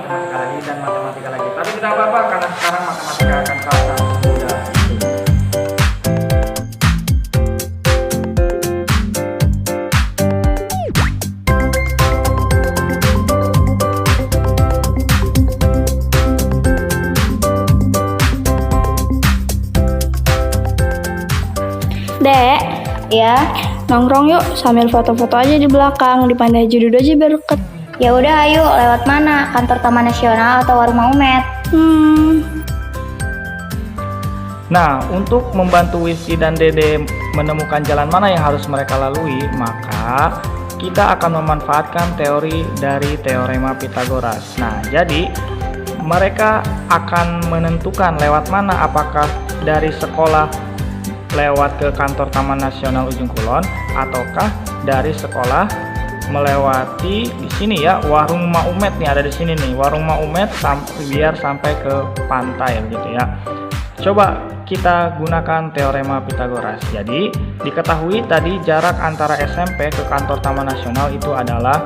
matematika lagi dan matematika lagi. Tapi tidak apa-apa karena sekarang matematika akan terasa mudah. Dek, Ya, nongkrong yuk sambil foto-foto aja di belakang, di Pandai Judul aja biar deket. ya udah ayo lewat mana? Kantor Taman Nasional atau Warung Maumet? Nah, untuk membantu Wifki dan Dede menemukan jalan mana yang harus mereka lalui, maka kita akan memanfaatkan teori dari teorema Pythagoras. Nah, jadi mereka akan menentukan lewat mana, apakah dari sekolah lewat ke kantor Taman Nasional Ujung Kulon ataukah dari sekolah melewati di sini ya, Warung Maumet nih, ada di sini nih, Warung Maumet biar sampai ke pantai gitu ya. Coba kita gunakan teorema Pythagoras. Jadi diketahui tadi jarak antara SMP ke kantor Taman Nasional itu adalah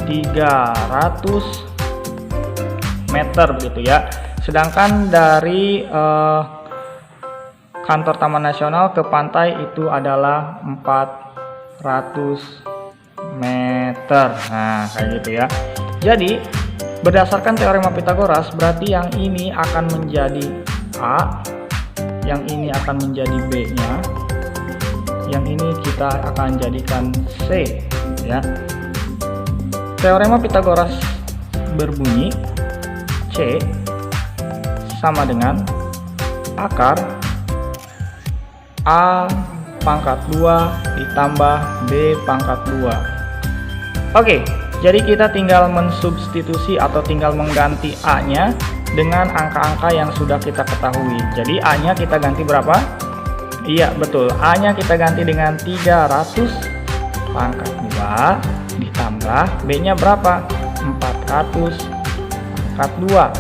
300 meter gitu ya. Sedangkan dari kantor Taman Nasional ke pantai itu adalah 400 meter. Nah, kayak gitu ya. Jadi berdasarkan teorema Pythagoras berarti yang ini akan menjadi A, yang ini akan menjadi B-nya, yang ini kita akan jadikan C ya. Teorema Pythagoras berbunyi C sama dengan akar A pangkat 2 ditambah B pangkat 2. Oke, jadi kita tinggal mensubstitusi atau tinggal mengganti A-nya dengan angka-angka yang sudah kita ketahui. Jadi A-nya kita ganti berapa? Iya, betul. A-nya kita ganti dengan 300 pangkat 2 ditambah B-nya berapa? 400 pangkat 2.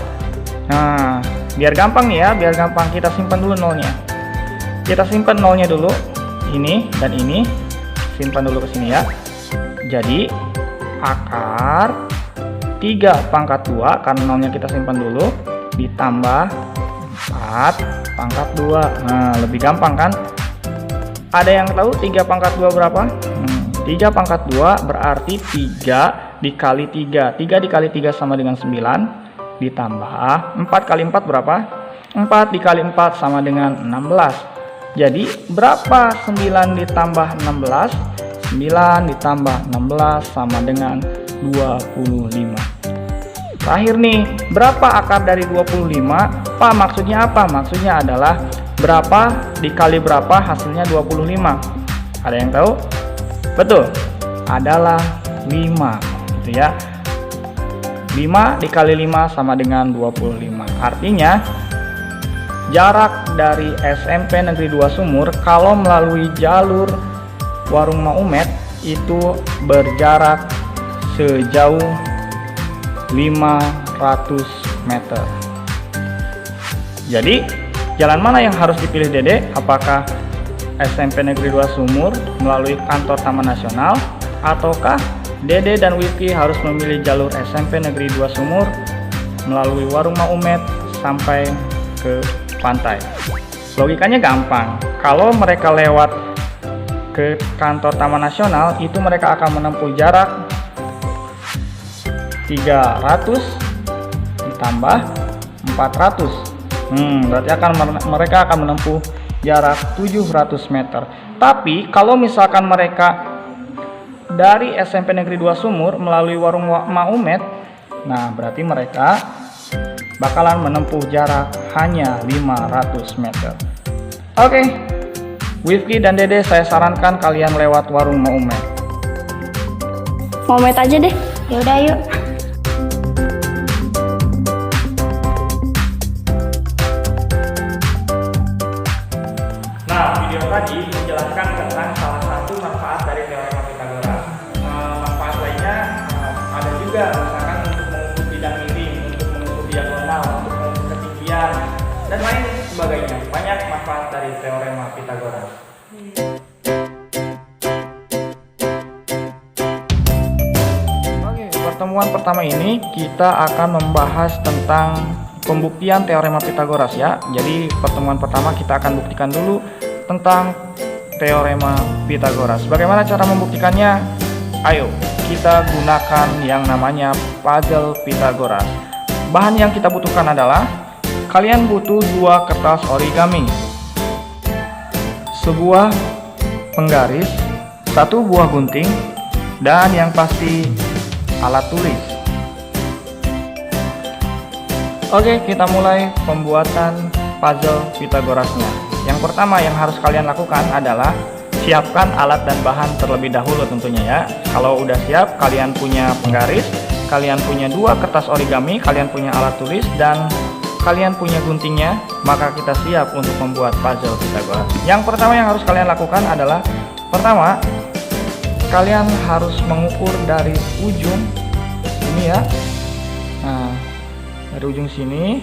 Nah, biar gampang nih ya, biar gampang kita simpan dulu nolnya. Kita simpan nolnya dulu. Ini dan ini simpan dulu ke sini ya. Jadi akar 3 pangkat 2 karena nolnya kita simpan dulu ditambah 4 pangkat 2. Nah, lebih gampang kan? Ada yang tahu 3 pangkat 2 berapa? 3 pangkat 2 berarti 3 dikali 3. 3 dikali 3 sama dengan 9 ditambah 4 kali 4 berapa? 4 dikali 4 sama dengan 16. Jadi berapa 9 ditambah 16? 9 ditambah 16 sama dengan 25. Terakhir nih, berapa akar dari 25? Pak, maksudnya apa? Maksudnya adalah berapa dikali berapa hasilnya 25. Ada yang tahu? Betul, adalah 5 gitu ya. 5 dikali 5 sama dengan 25. Artinya jarak dari SMP Negeri 2 Sumur kalau melalui jalur Warung Maumet itu berjarak sejauh 500 meter. Jadi jalan mana yang harus dipilih Dede? Apakah SMP Negeri 2 Sumur melalui kantor Taman Nasional, ataukah Dede dan Wifki harus memilih jalur SMP Negeri 2 Sumur melalui Warung Maumet sampai ke pantai? Logikanya gampang. Kalau mereka lewat ke kantor Taman Nasional itu mereka akan menempuh jarak 300 ditambah 400. Berarti mereka akan menempuh jarak 700 meter. Tapi kalau misalkan mereka dari SMP Negeri 2 Sumur melalui Warung Maumet, nah berarti mereka bakalan menempuh jarak hanya 500 meter. Oke, Wifki dan Dede saya sarankan kalian lewat Warung Maumet. Maumet aja deh. Ya udah yuk. Nah, video tadi menjelaskan tentang salah satu manfaat dari teorema Pythagoras. Manfaat lainnya ada juga, misalkan untuk mengukur bidang miring, untuk mengukur diagonal, untuk mengukur ketinggian, dan lain sebagainya. Banyak manfaat dari teorema Pythagoras. Oke, pertemuan pertama ini kita akan membahas tentang pembuktian teorema Pitagoras ya. Jadi pertemuan pertama kita akan buktikan dulu tentang teorema Pitagoras. Bagaimana cara membuktikannya? Ayo kita gunakan yang namanya puzzle Pitagoras. Bahan yang kita butuhkan adalah kalian butuh 2 kertas origami, sebuah penggaris, 1 buah gunting, dan yang pasti alat tulis. Oke, kita mulai pembuatan puzzle Pitagorasnya. Yang pertama yang harus kalian lakukan adalah siapkan alat dan bahan terlebih dahulu tentunya ya. Kalau udah siap, kalian punya penggaris, kalian punya 2 kertas origami, kalian punya alat tulis, dan kalian punya guntingnya, maka kita siap untuk membuat puzzle Pitagoras. Yang pertama yang harus kalian lakukan adalah, pertama, kalian harus mengukur dari ujung ini ya. Nah, dari ujung sini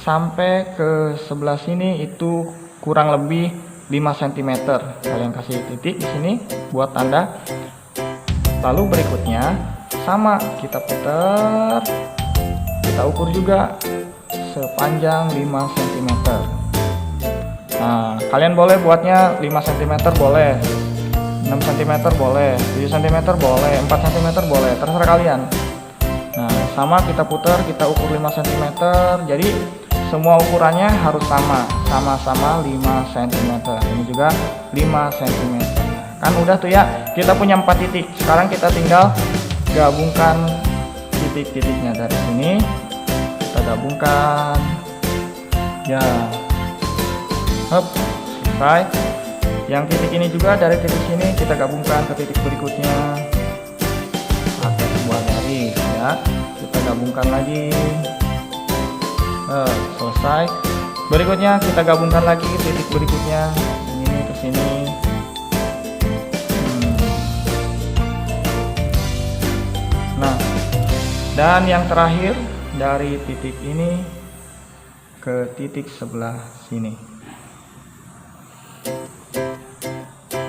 sampai ke sebelah sini itu kurang lebih 5 cm. Kalian kasih titik di sini buat tanda. Lalu berikutnya sama, kita putar, kita ukur juga sepanjang 5 cm. Nah, kalian boleh buatnya 5 cm boleh, 6 cm boleh, 7 cm boleh, 4 cm boleh, terserah kalian. Nah, sama kita putar, kita ukur 5 cm. Jadi semua ukurannya harus sama-sama 5 cm. Ini juga 5 cm. Kan udah tuh ya, kita punya 4 titik. Sekarang kita tinggal gabungkan titik-titiknya dari sini. Kita gabungkan ya, hop, selesai. Yang titik ini juga dari titik sini kita gabungkan ke titik berikutnya pakai sebuah garis ya. Kita gabungkan lagi, selesai. Berikutnya kita gabungkan lagi titik berikutnya, ini ke sini. Nah, dan yang terakhir dari titik ini ke titik sebelah sini.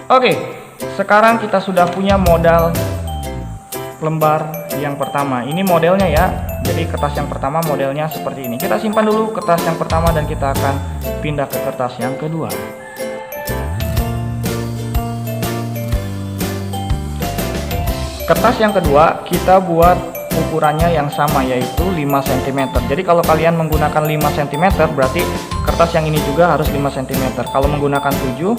Oke, sekarang kita sudah punya modal lembar yang pertama. Ini modelnya ya. Jadi kertas yang pertama modelnya seperti ini. Kita simpan dulu kertas yang pertama dan kita akan pindah ke kertas yang kedua. Kertas yang kedua kita buat ukurannya yang sama, yaitu 5 cm. Jadi kalau kalian menggunakan 5 cm berarti kertas yang ini juga harus 5 cm. Kalau menggunakan 7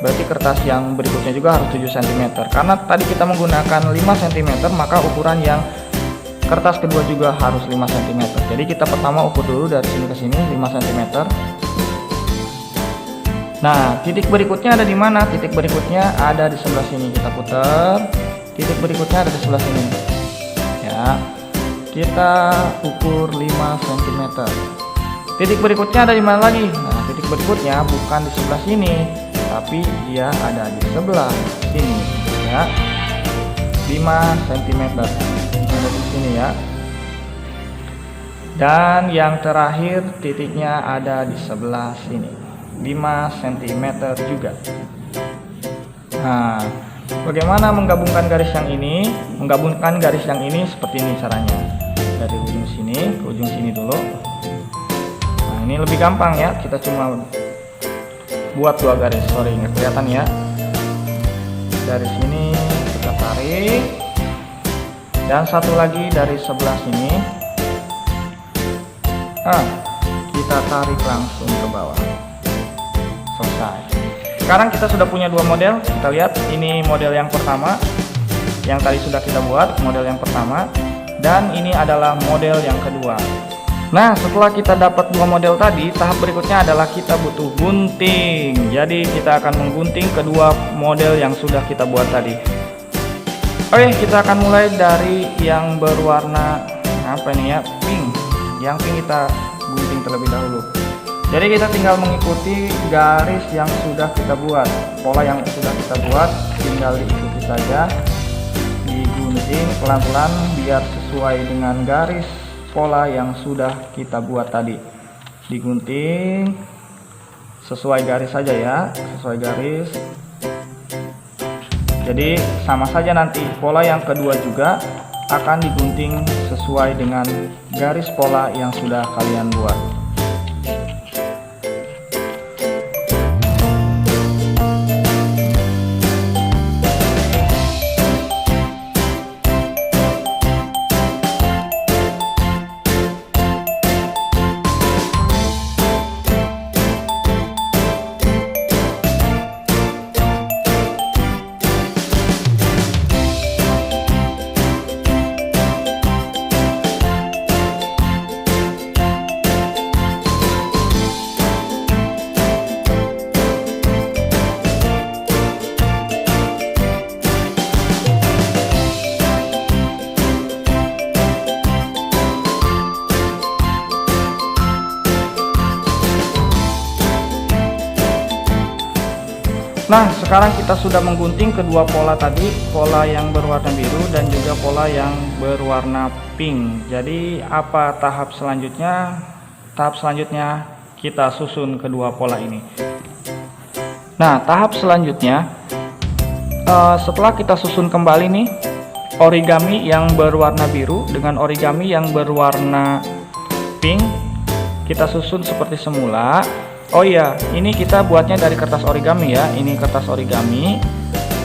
berarti kertas yang berikutnya juga harus 7 cm. Karena tadi kita menggunakan 5 cm, maka ukuran yang kertas kedua juga harus 5 cm. Jadi kita pertama ukur dulu dari sini ke sini 5 cm. Nah, titik berikutnya ada di mana? Titik berikutnya ada di sebelah sini. Kita putar. Titik berikutnya ada di sebelah sini. Ya, kita ukur 5 cm. Titik berikutnya ada di mana lagi? Nah, titik berikutnya bukan di sebelah sini, tapi dia ada di sebelah sini ya. 5 cm ada di sini ya. Dan yang terakhir titiknya ada di sebelah sini, 5 cm juga. Nah, bagaimana menggabungkan garis yang ini? Menggabungkan garis yang ini seperti ini caranya. Dari ujung sini ke ujung sini dulu. Nah, ini lebih gampang ya. Kita cuma buat 2 garis. Sorry, nggak kelihatan ya. Dari sini kita tarik. Dan satu lagi dari sebelah sini. Nah, kita tarik langsung ke bawah. Selesai. Sekarang kita sudah punya 2 model. Kita lihat, ini model yang pertama yang tadi sudah kita buat, model yang pertama, dan ini adalah model yang kedua. Nah, setelah kita dapat 2 model tadi, tahap berikutnya adalah kita butuh gunting. Jadi kita akan menggunting kedua model yang sudah kita buat tadi. Oke, kita akan mulai dari yang berwarna apa ini ya, pink. Yang pink kita gunting terlebih dahulu. Jadi kita tinggal mengikuti garis yang sudah kita buat. Pola yang sudah kita buat tinggal diikuti saja. Digunting pelan-pelan biar sesuai dengan garis pola yang sudah kita buat tadi. Digunting sesuai garis saja ya, sesuai garis. Jadi sama saja nanti pola yang kedua juga akan digunting sesuai dengan garis pola yang sudah kalian buat. Nah, sekarang kita sudah menggunting kedua pola tadi, pola yang berwarna biru dan juga pola yang berwarna pink. Jadi apa tahap selanjutnya? Tahap selanjutnya kita susun kedua pola ini. Nah, tahap selanjutnya setelah kita susun kembali nih origami yang berwarna biru dengan origami yang berwarna pink, kita susun seperti semula. Oh iya, ini kita buatnya dari kertas origami ya. Ini kertas origami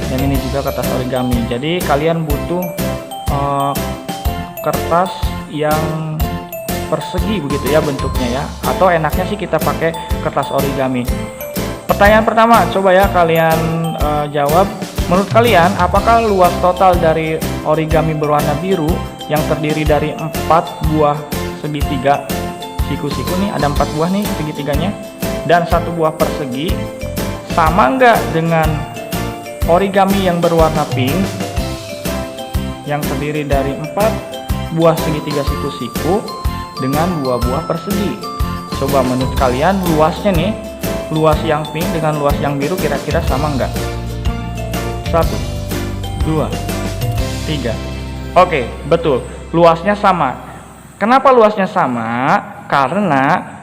dan ini juga kertas origami. Jadi kalian butuh kertas yang persegi begitu ya bentuknya ya. Atau enaknya sih kita pakai kertas origami. Pertanyaan pertama, coba ya kalian jawab. Menurut kalian, apakah luas total dari origami berwarna biru yang terdiri dari 4 buah segitiga siku-siku nih, ada 4 buah nih segitiganya, dan 1 buah persegi, sama nggak dengan origami yang berwarna pink yang terdiri dari 4 buah segitiga siku-siku dengan 2 buah persegi? Coba menurut kalian luasnya nih, luas yang pink dengan luas yang biru kira-kira sama nggak? 1, 2, 3. Oke, betul, luasnya sama. Kenapa luasnya sama? Karena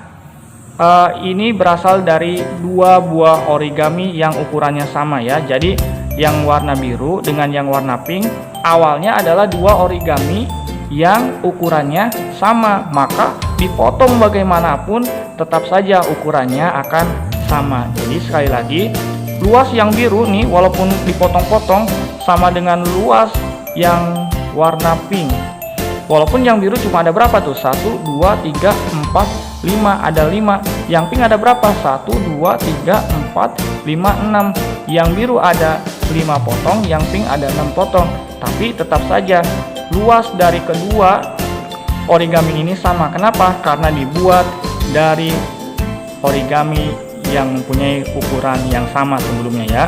ini berasal dari 2 buah origami yang ukurannya sama ya. Jadi yang warna biru dengan yang warna pink awalnya adalah 2 origami yang ukurannya sama, maka dipotong bagaimanapun tetap saja ukurannya akan sama. Jadi sekali lagi, luas yang biru nih walaupun dipotong-potong sama dengan luas yang warna pink. Walaupun yang biru cuma ada berapa tuh? 1, 2, 3, 4, 5. Ada 5. Yang pink ada berapa? 1, 2, 3, 4, 5, 6. Yang biru ada 5 potong, yang pink ada 6 potong. Tapi tetap saja luas dari kedua origami ini sama. Kenapa? Karena dibuat dari origami yang mempunyai ukuran yang sama sebelumnya ya.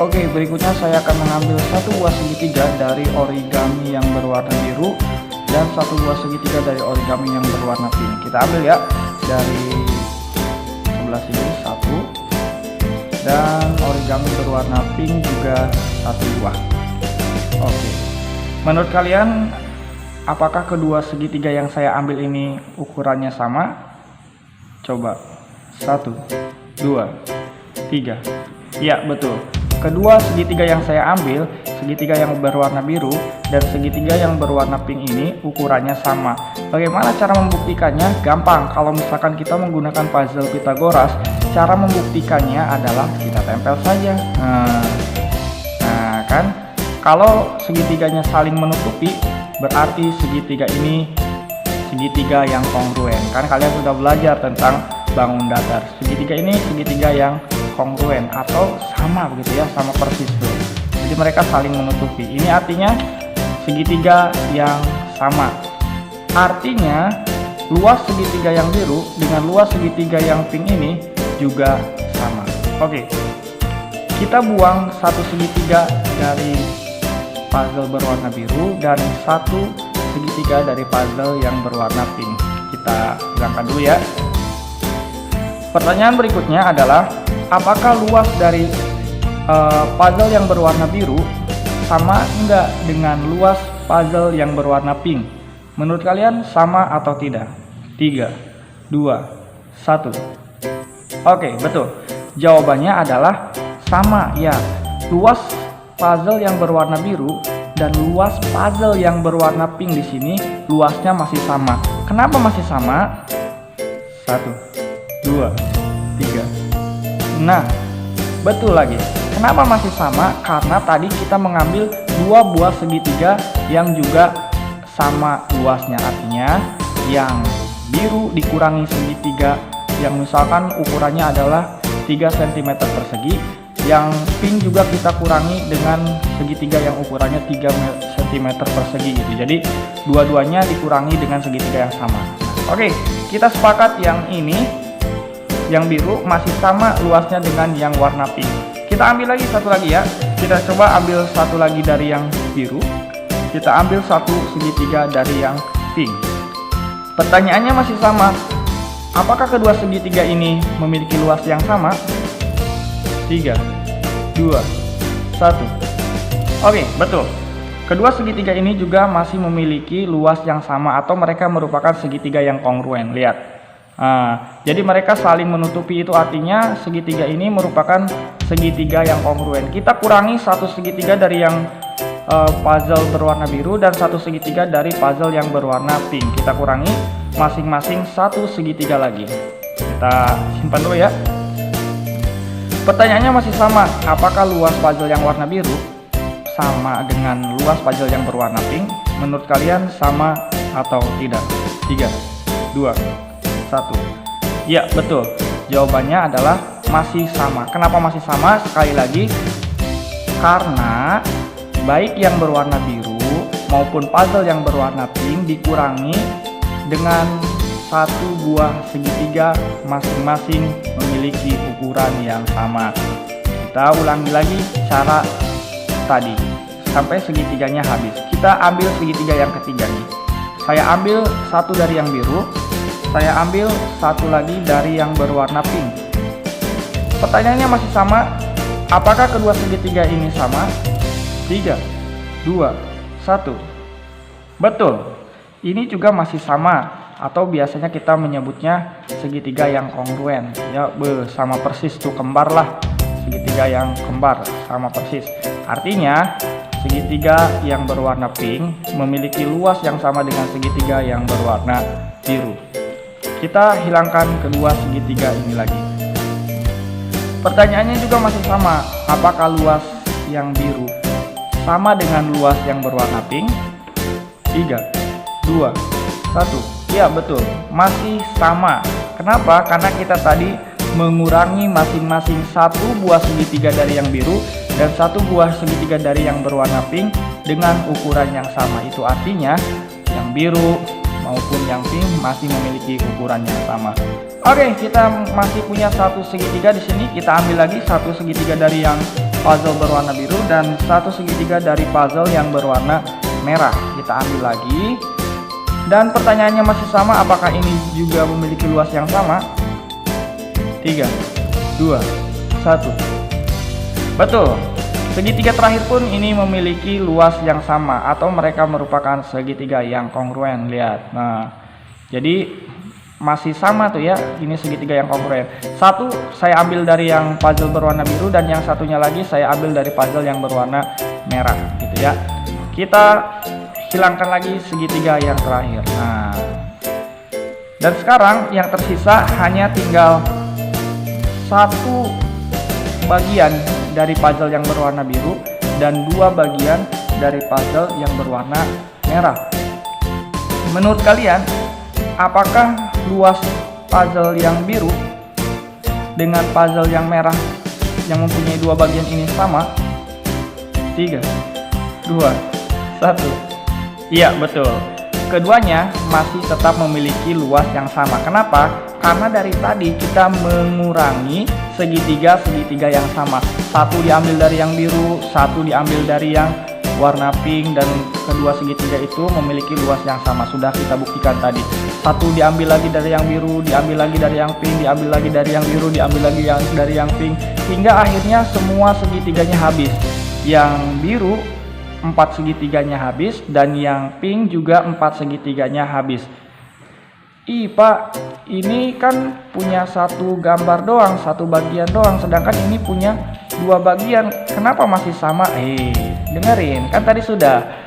Oke, berikutnya saya akan mengambil 1 buah segitiga dari origami yang berwarna biru dan 1 buah segitiga dari origami yang berwarna pink. Kita ambil ya dari sebelah sini 1, dan origami berwarna pink juga 1 buah. Oke, menurut kalian apakah kedua segitiga yang saya ambil ini ukurannya sama? Coba 1, 2, 3. Ya, betul. Kedua segitiga yang saya ambil, segitiga yang berwarna biru dan segitiga yang berwarna pink ini ukurannya sama. Bagaimana cara membuktikannya? Gampang. Kalau misalkan kita menggunakan puzzle Pythagoras, cara membuktikannya adalah kita tempel saja. Nah kan, kalau segitiganya saling menutupi, berarti segitiga ini segitiga yang kongruen. Kan kalian sudah belajar tentang bangun datar. Segitiga ini segitiga yang kongruen atau sama begitu ya, sama persis tuh. Jadi mereka saling menutupi. Ini artinya segitiga yang sama. Artinya luas segitiga yang biru dengan luas segitiga yang pink ini juga sama. Oke, kita buang 1 segitiga dari puzzle berwarna biru dan 1 segitiga dari puzzle yang berwarna pink. Kita hilangkan dulu ya. Pertanyaan berikutnya adalah, apakah luas dari puzzle yang berwarna biru sama enggak dengan luas puzzle yang berwarna pink? Menurut kalian sama atau tidak? 3, 2, 1. Oke, betul. Jawabannya adalah sama ya. Luas puzzle yang berwarna biru dan luas puzzle yang berwarna pink di sini luasnya masih sama. Kenapa masih sama? 1, 2, 3. Nah, betul lagi. Kenapa masih sama? Karena tadi kita mengambil dua buah segitiga yang juga sama luasnya. Artinya yang biru dikurangi segitiga yang misalkan ukurannya adalah 3 cm persegi, yang pink juga kita kurangi dengan segitiga yang ukurannya 3 cm persegi gitu. Jadi dua-duanya dikurangi dengan segitiga yang sama. Oke, kita sepakat yang ini, yang biru masih sama luasnya dengan yang warna pink. Kita ambil lagi satu lagi ya. Kita coba ambil satu lagi dari yang biru. Kita ambil satu segitiga dari yang pink. Pertanyaannya masih sama. Apakah kedua segitiga ini memiliki luas yang sama? 3, 2, 1. Oke, betul. Kedua segitiga ini juga masih memiliki luas yang sama atau mereka merupakan segitiga yang kongruen. Lihat. Jadi mereka saling menutupi, itu artinya segitiga ini merupakan segitiga yang kongruen. Kita kurangi satu segitiga dari yang puzzle berwarna biru dan satu segitiga dari puzzle yang berwarna pink. Kita kurangi masing-masing satu segitiga lagi. Kita simpan dulu ya. Pertanyaannya masih sama. Apakah luas puzzle yang warna biru sama dengan luas puzzle yang berwarna pink? Menurut kalian sama atau tidak? 3, 2, 1. Ya, betul. Jawabannya adalah masih sama. Kenapa masih sama? Sekali lagi, karena baik yang berwarna biru maupun puzzle yang berwarna pink dikurangi dengan satu buah segitiga, masing-masing memiliki ukuran yang sama. Kita ulangi lagi cara tadi sampai segitiganya habis. Kita ambil segitiga yang ketiga nih. Saya ambil satu dari yang biru, saya ambil satu lagi dari yang berwarna pink. Pertanyaannya masih sama. Apakah kedua segitiga ini sama? 3, 2, 1. Betul. Ini juga masih sama, atau biasanya kita menyebutnya segitiga yang kongruen. Ya, sama persis tuh, kembar lah. Segitiga yang kembar, sama persis. Artinya segitiga yang berwarna pink memiliki luas yang sama dengan segitiga yang berwarna biru. Kita hilangkan kedua segitiga ini lagi. Pertanyaannya juga masih sama. Apakah luas yang biru sama dengan luas yang berwarna pink? 3, 2, 1. Ya, betul. Masih sama. Kenapa? Karena kita tadi mengurangi masing-masing satu buah segitiga dari yang biru dan satu buah segitiga dari yang berwarna pink dengan ukuran yang sama. Itu artinya yang biru maupun yang pink masih memiliki ukuran yang sama. Oke, kita masih punya satu segitiga di sini. Kita ambil lagi satu segitiga dari yang puzzle berwarna biru dan satu segitiga dari puzzle yang berwarna merah. Kita ambil lagi. Dan pertanyaannya masih sama, apakah ini juga memiliki luas yang sama? 3, 2, 1. Betul. Segitiga terakhir pun ini memiliki luas yang sama atau mereka merupakan segitiga yang kongruen. Lihat. Nah, jadi masih sama tuh ya. Ini segitiga yang kongruen. Satu saya ambil dari yang puzzle berwarna biru dan yang satunya lagi saya ambil dari puzzle yang berwarna merah gitu ya. Kita hilangkan lagi segitiga yang terakhir. Nah, dan sekarang yang tersisa hanya tinggal satu bagian dari puzzle yang berwarna biru dan dua bagian dari puzzle yang berwarna merah. Menurut kalian, apakah luas puzzle yang biru dengan puzzle yang merah yang mempunyai dua bagian ini sama? 3, 2, 1. Iya, betul. Keduanya masih tetap memiliki luas yang sama. Kenapa? Karena dari tadi kita mengurangi segitiga yang sama. Satu diambil dari yang biru, satu diambil dari yang warna pink, dan kedua segitiga itu memiliki luas yang sama. Sudah kita buktikan tadi. Satu diambil lagi dari yang biru, diambil lagi dari yang pink, diambil lagi dari yang biru, diambil lagi dari yang pink, hingga akhirnya semua segitiganya habis. Yang biru 4 segitiganya habis dan yang pink juga 4 segitiganya habis. Ih Pak, ini kan punya satu gambar doang, satu bagian doang, sedangkan ini punya dua bagian. Kenapa masih sama? Dengerin, kan tadi sudah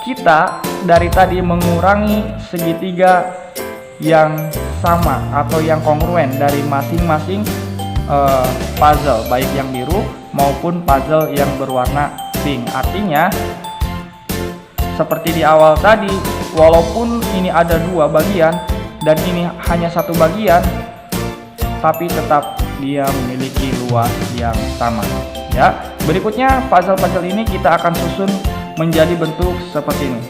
kita dari tadi mengurangi segitiga yang sama atau yang kongruen dari masing-masing puzzle, baik yang biru maupun puzzle yang berwarna pink. Artinya seperti di awal tadi, walaupun ini ada dua bagian dan ini hanya satu bagian, tapi tetap dia memiliki luas yang sama. Ya, berikutnya puzzle-puzzle ini kita akan susun menjadi bentuk seperti ini.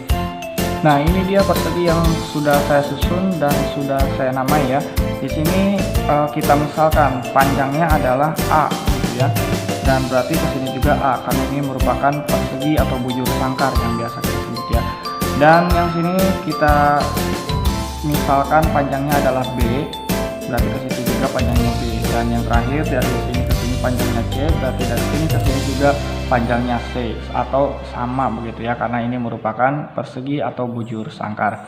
Nah, ini dia persegi yang sudah saya susun dan sudah saya namai ya. Di sini kita misalkan panjangnya adalah A gitu ya. Dan berarti ke sini juga A karena ini merupakan persegi atau bujur sangkar yang biasa kita sebut ya. Dan yang sini kita misalkan panjangnya adalah B, berarti ke situ juga panjangnya B. Dan yang terakhir dari sini ke sini panjangnya C, berarti dari sini ke sini juga panjangnya C atau sama begitu ya, karena ini merupakan persegi atau bujur sangkar.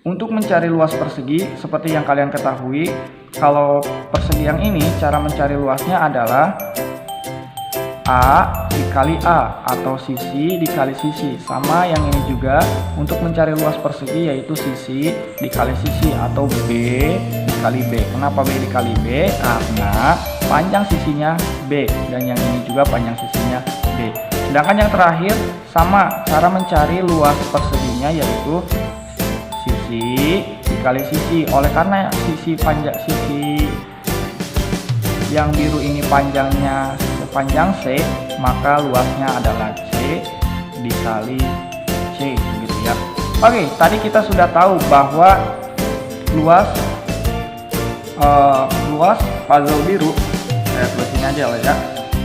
Untuk mencari luas persegi, seperti yang kalian ketahui, kalau persegi yang ini cara mencari luasnya adalah A dikali A atau sisi dikali sisi. Sama yang ini juga untuk mencari luas persegi, yaitu sisi dikali sisi atau B dikali B. Kenapa B dikali B? Karena panjang sisinya B dan yang ini juga panjang sisinya B. Sedangkan yang terakhir sama cara mencari luas perseginya, yaitu sisi dikali sisi. Oleh karena sisi yang biru ini panjangnya sepanjang C, maka luasnya adalah C dikali C gitu ya. Oke, tadi kita sudah tahu bahwa luas puzzle biru, saya tulisin aja lah ya,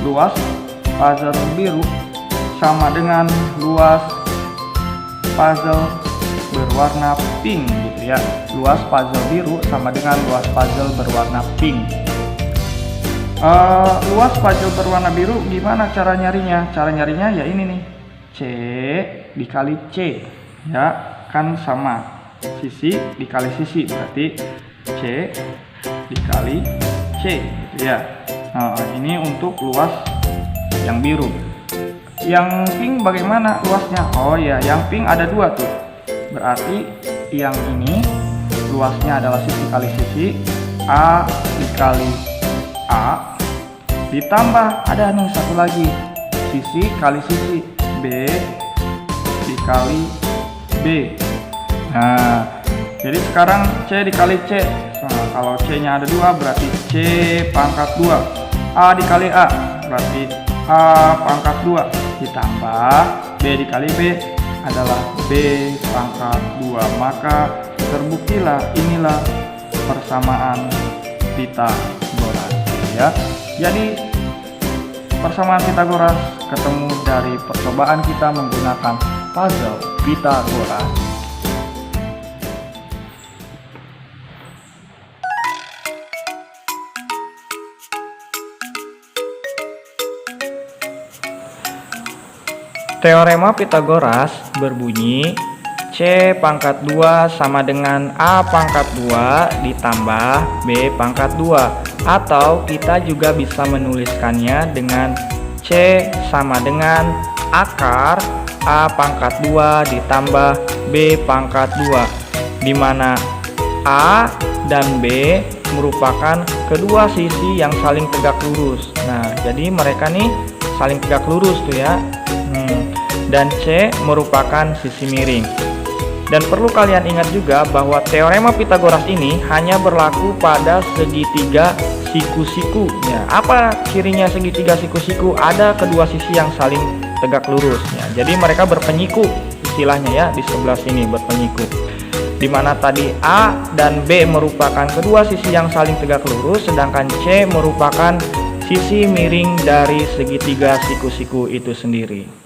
luas puzzle biru sama dengan luas puzzle berwarna pink gitu ya. Luas puzzle biru sama dengan luas puzzle berwarna pink. Luas puzzle berwarna biru gimana cara nyarinya? Cara nyarinya ya ini nih, C dikali C ya, kan sama sisi dikali sisi, berarti C dikali C gitu ya. Nah, ini untuk luas yang biru. Yang pink bagaimana luasnya? Oh ya, yang pink ada dua tuh, berarti yang ini luasnya adalah sisi kali sisi, A dikali A, ditambah ada nih satu lagi, sisi kali sisi, B dikali B. Nah, jadi sekarang C dikali C. Nah, kalau C nya ada dua, berarti C pangkat 2. A dikali A, berarti A pangkat 2, ditambah B dikali B adalah B pangkat 2. Maka terbuktilah inilah persamaan Pythagoras ya. Jadi persamaan Pythagoras ketemu dari percobaan kita menggunakan puzzle Pythagoras. Teorema Pythagoras berbunyi C pangkat 2 sama dengan A pangkat 2 ditambah B pangkat 2. Atau kita juga bisa menuliskannya dengan C sama dengan akar A pangkat 2 ditambah B pangkat 2, di mana A dan B merupakan kedua sisi yang saling tegak lurus. Nah, jadi mereka nih saling tegak lurus tuh ya. Dan C merupakan sisi miring. Dan perlu kalian ingat juga bahwa teorema Pythagoras ini hanya berlaku pada segitiga siku-siku. Ya, apa cirinya segitiga siku-siku? Ada kedua sisi yang saling tegak lurus. Ya, jadi mereka berpenyiku istilahnya ya, di sebelah sini berpenyiku. Dimana tadi A dan B merupakan kedua sisi yang saling tegak lurus, sedangkan C merupakan sisi miring dari segitiga siku-siku itu sendiri.